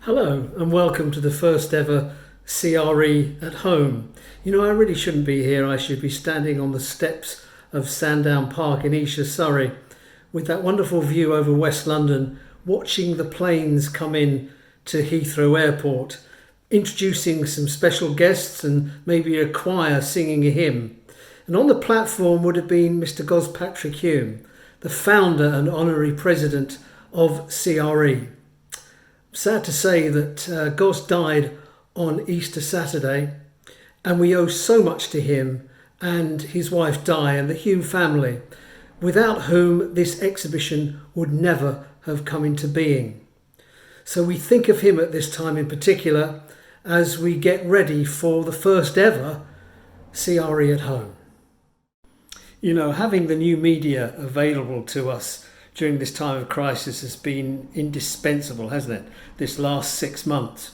Hello and welcome to the first ever CRE at home. I really shouldn't be here. I should be standing on the steps of Sandown Park in Esher, Surrey, with that wonderful view over West London, watching the planes come in to Heathrow Airport, introducing some special guests and maybe a choir singing a hymn. And on the platform would have been Mr. Gospatrick Hume, the founder and honorary president of CRE. Sad to say that Gos died on Easter Saturday, and we owe so much to him and his wife Di and the Hume family, without whom this exhibition would never have come into being. So we think of him at this time in particular as we get ready for the first ever CRE at home. Having the new media available to us during this time of crisis has been indispensable, hasn't it, this last 6 months?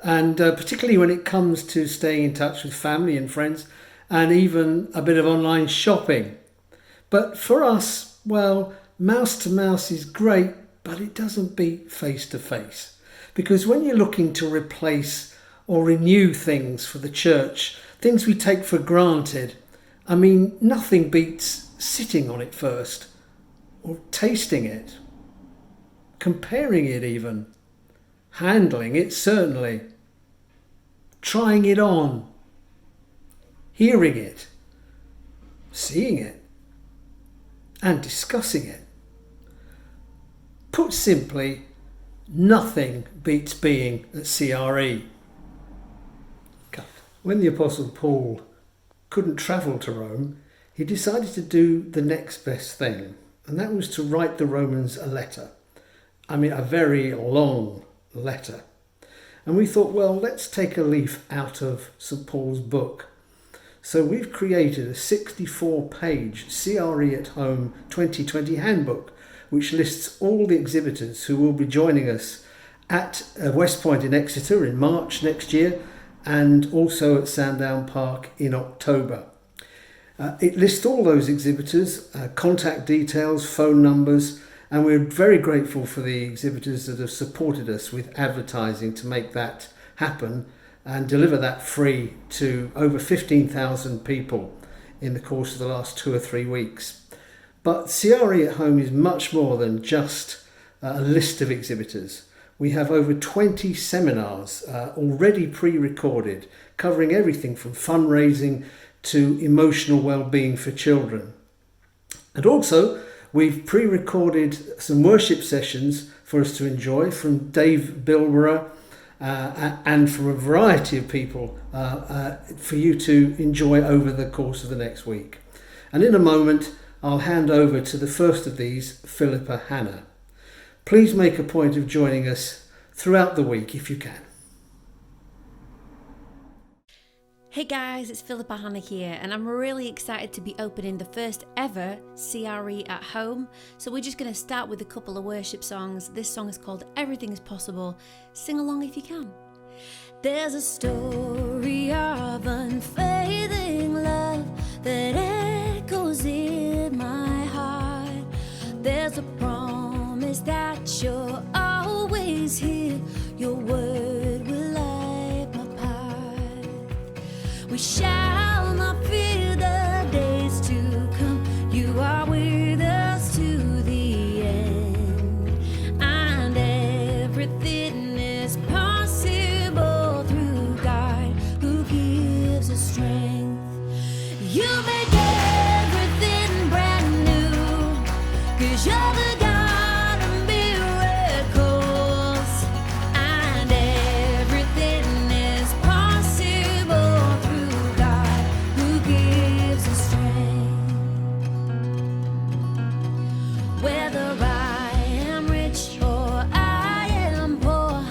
And particularly when it comes to staying in touch with family and friends and even a bit of online shopping. But for us, well, mouse to mouse is great, but it doesn't beat face to face. Because when you're looking to replace or renew things for the church, things we take for granted, nothing beats sitting on it first, or tasting it, comparing it even, handling it certainly, trying it on, hearing it, seeing it, and discussing it. Put simply, nothing beats being at CRE. When the Apostle Paul couldn't travel to Rome, he decided to do the next best thing. And that was to write the Romans a letter. A very long letter. And we thought, well, let's take a leaf out of St. Paul's book. So we've created a 64-page CRE at Home 2020 handbook, which lists all the exhibitors who will be joining us at West Point in Exeter in March next year, and also at Sandown Park in October. It lists all those exhibitors, contact details, phone numbers, and we're very grateful for the exhibitors that have supported us with advertising to make that happen and deliver that free to over 15,000 people in the course of the last 2 or 3 weeks. But CRE at Home is much more than just a list of exhibitors. We have over 20 seminars already pre-recorded, covering everything from fundraising to emotional well-being for children. And also, we've pre-recorded some worship sessions for us to enjoy from Dave Bilborough and from a variety of people for you to enjoy over the course of the next week. And in a moment, I'll hand over to the first of these, Philippa Hanna. Please make a point of joining us throughout the week if you can. Hey guys, it's Philippa Hanna here, and I'm really excited to be opening the first ever CRE at Home. So we're just going to start with a couple of worship songs. This song is called Everything is Possible. Sing along if you can. There's a story of unfailing love that echoes in my heart. There's a promise that you're always here. Your word will light my path. We shall not fear the days to come. You are with us to the end, and everything is possible through God who gives us strength. You make everything brand new, 'cause you're the God of miracles, and everything is possible through God who gives us strength. Whether I am rich or I am poor,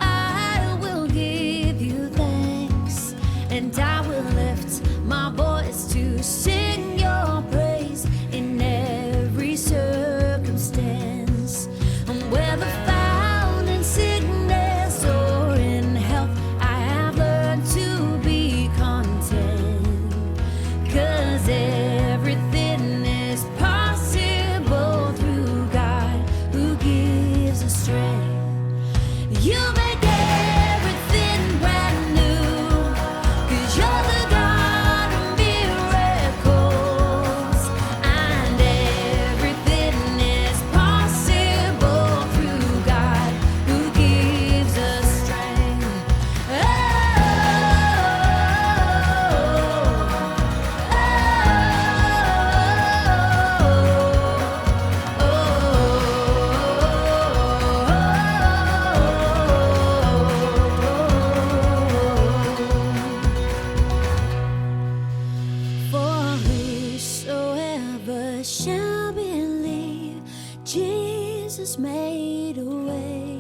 I will give you thanks, and I will lift my voice to sing your praise in every circumstance. And whether found in sickness or in health, I have learned to be content, 'cause everything is possible through God. shall believe Jesus made a way.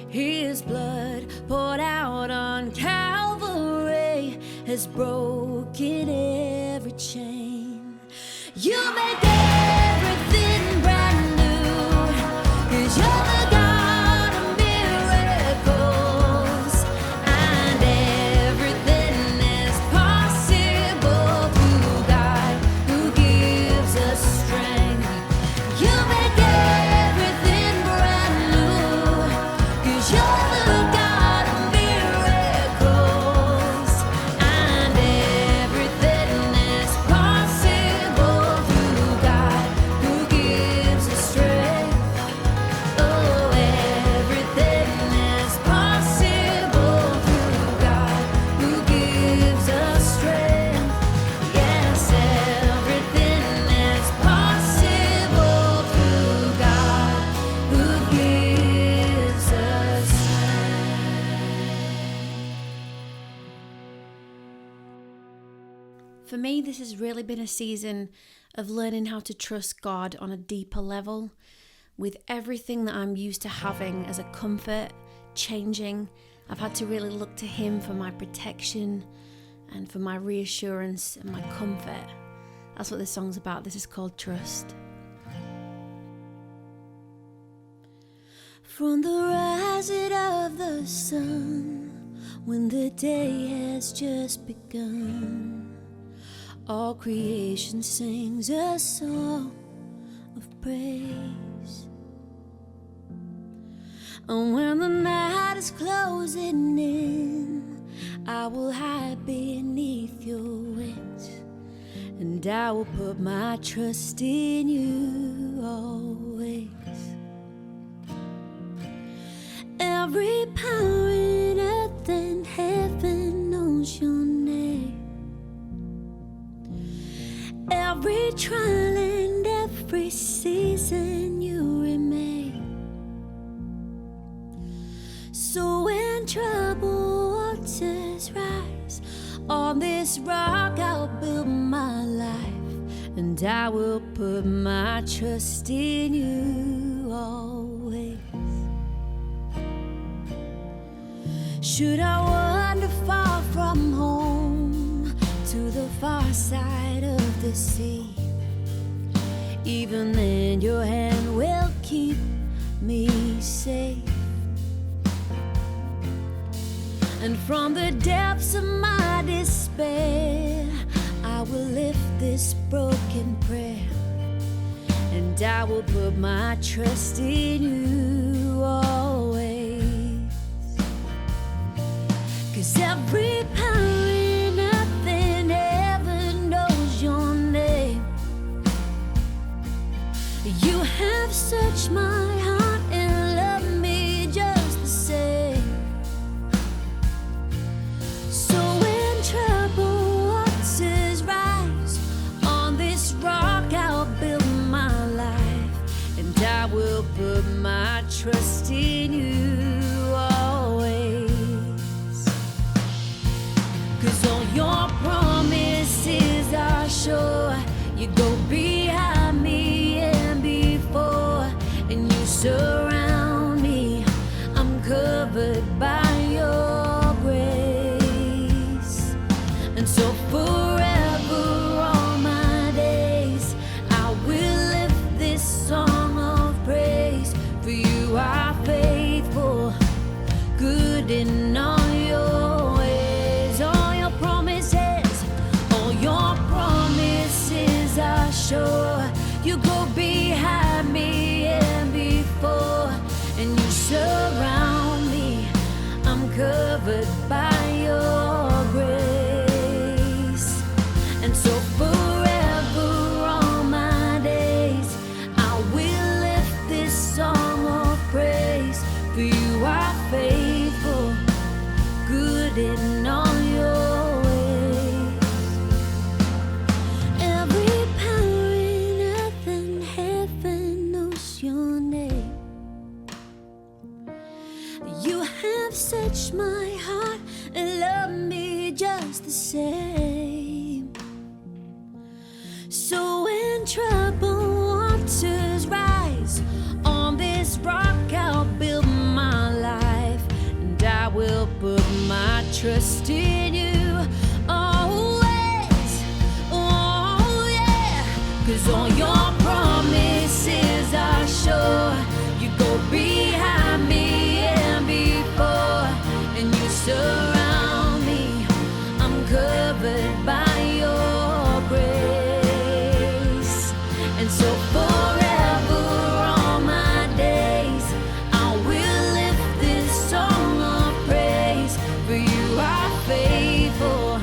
His blood poured out on Calvary has broken every chain. You make everything brand new, 'cause you're the God of miracles, and everything is possible through God who gives us strength. You make everything brand new, 'cause you're the God of miracles, and everything is possible through God who gives us strength. Oh, everything is possible through God who gives us strength. Yes, everything is possible through God who gives us strength. For me, this has really been a season of learning how to trust God on a deeper level, with everything that I'm used to having as a comfort changing. I've had to really look to Him for my protection and for my reassurance and my comfort. That's what this song's about. This is called Trust. From the rising of the sun, when the day has just begun, all creation sings a song of praise. And when the night is closing in, I will hide beneath your wings, and I will put my trust in you always. Every power in earth and heaven knows your name. Every trial and every season you remain. So when troubled waters rise, on this rock I'll build my life, and I will put my trust in you always. Should I wander far from home to the far side of the sea, even then your hand will keep me safe. And from the depths of my despair, I will lift this broken prayer, and I will put my trust in you always. 'Cause every power in earth and heaven knows your name. You have searched my heart and loved me just the same. So when troubled waters rise, on this rock I'll build my life, and I will put my trust in you always. 'Cause all your promises are sure. You go behind me and before, and you surround me. I'm covered by your grace. And so forever, all my days, I will lift this song of praise. For you are faithful, good in all your ways. All your promises are sure. You go behind me and before, and you surround me. I'm covered by your grace. And so forever, all my days, I will lift this song of praise. For you are faithful, good in all your ways. Every power in earth and heaven trust in you always. Oh yeah, 'cause all your promises are sure. You go behind me and before, and you surround me. I'm covered by your grace, and so forever all my days I will lift this song of praise. For you are faithful,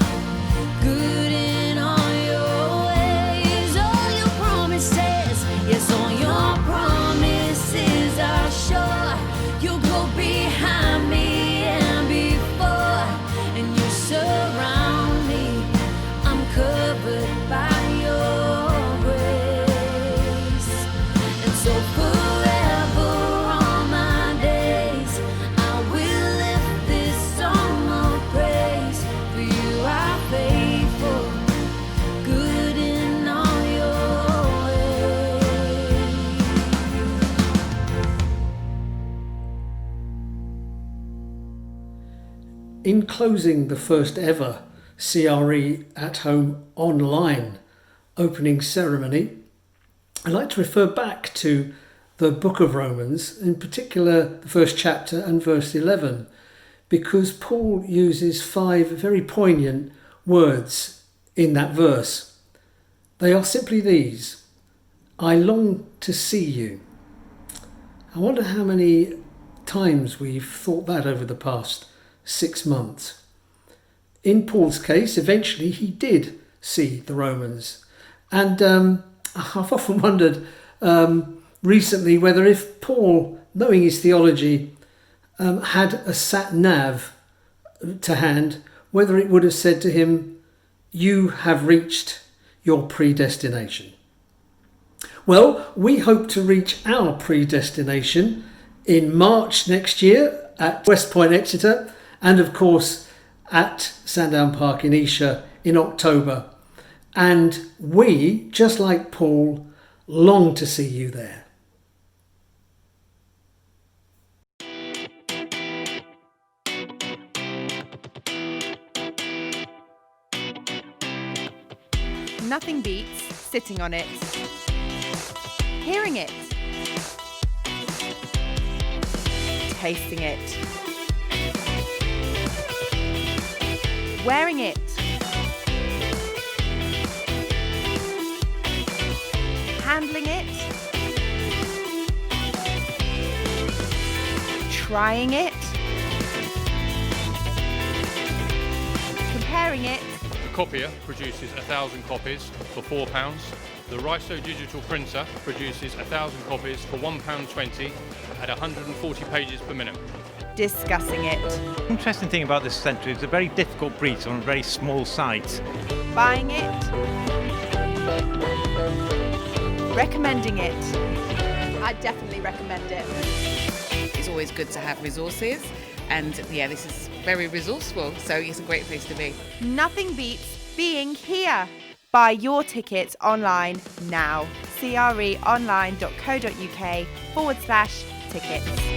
good in all your ways. All your promises, yes, all your promises are sure. You'll go behind me and before, and you surround me. I'm covered by your grace, and so forever all my days I will lift this song of praise. For you are faithful, good in all your ways. In closing the first ever CRE at Home online opening ceremony, I'd like to refer back to the book of Romans, in particular the first chapter and verse 11, because Paul uses 5 very poignant words in that verse. They are simply these: I long to see you. I wonder how many times we've thought that over the past 6 months. In Paul's case, eventually he did see the Romans. And I've often wondered recently whether if Paul, knowing his theology, had a sat-nav to hand, whether it would have said to him, you have reached your predestination. Well, we hope to reach our predestination in March next year at West Point, Exeter, and of course at Sandown Park in Esher in October. And we, just like Paul, long to see you there. Nothing beats sitting on it, hearing it, tasting it, wearing it, handling it, trying it, comparing it. The copier produces 1,000 copies for £4. The Riso digital printer produces 1,000 copies for £1.20 at 140 pages per minute. Discussing it, The interesting thing about this centre is it's a very difficult breed on a very small site. buying it, recommending it. I definitely recommend it. It's always good to have resources, and yeah, this is very resourceful, so it's a great place to be. Nothing beats being here. Buy your tickets online now. creonline.co.uk/tickets.